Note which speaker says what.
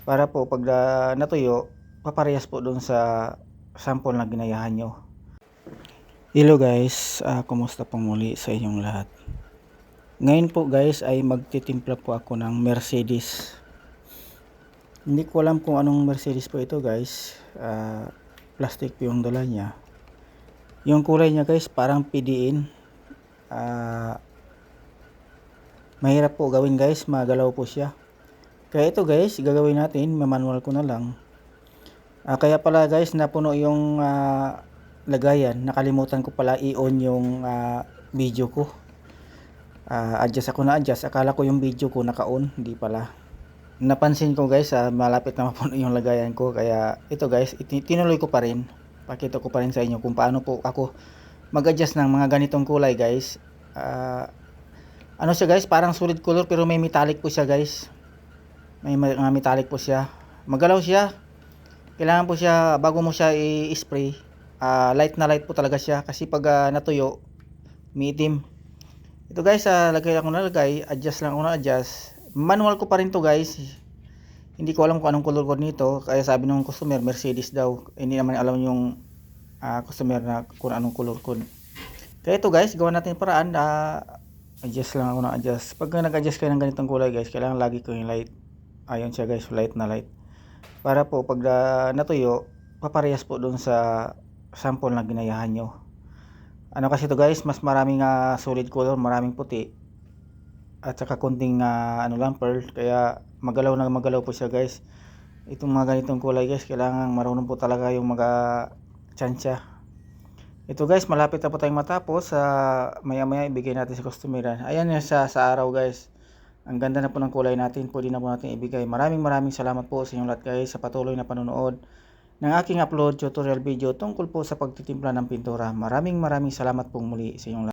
Speaker 1: para po pag natuyo, paparehas po dun sa sample na ginayahan nyo. Hello guys, kumusta po muli sa inyong lahat. Ngayon po guys ay magtitimpla po ako ng Mercedes. Hindi ko alam kung anong Mercedes po ito guys. Plastic po yung dala niya. Yung kulay niya guys parang PDN. Mahirap po gawin guys, magalaw po siya. Kaya ito guys, gagawin natin, manual ko na lang. Kaya pala guys, napuno yung lagayan. Nakalimutan ko pala i-on yung video ko. Adjust ako na adjust. Akala ko yung video ko naka-on, hindi pala. Napansin ko guys, malapit na mapuno yung lagayan ko. Kaya ito guys, tinuloy ko pa rin. Pakita ko pa rin sa inyo kung paano po ako mag-adjust ng mga ganitong kulay guys. Ano siya guys, parang solid color pero may metallic po siya guys. May metallic po siya. Magalaw siya. Kailangan po siya, bago mo siya i-spray, light na light po talaga siya. Kasi pag natuyo, umiitim. Ito guys, lagay ako na lagay. Adjust lang ako na adjust. Manual ko pa rin to guys. Hindi ko alam kung anong color code nito. Kaya sabi ng customer, Mercedes daw. Hindi naman alam yung customer na kung anong color code. Kaya ito guys, gawa natin paraan. Adjust lang ako na adjust. Pag nag-adjust kayo ng ganitong kulay guys, kailangan lagi ko yung light. Ayun siya guys, light na light. Para po pag natuyo, paparehas po dun sa sample na ginayahan nyo. Ano kasi to guys, mas maraming solid color, maraming puti. At saka konting ano lang pearl, kaya magalaw na magalaw po siya guys. Itong mga ganitong kulay guys, kailangan marunong po talaga yung tsansya. Ito guys, malapit na po tayong matapos. Maya maya ibigay natin sa customer. Ayan yan sa araw guys. Ang ganda na po ng kulay natin, pwede na po natin ibigay. Maraming salamat po sa inyong lahat guys sa patuloy na panonood ng aking upload tutorial video tungkol po sa pagtitimpla ng pintura. Maraming salamat po muli sa inyong lahat.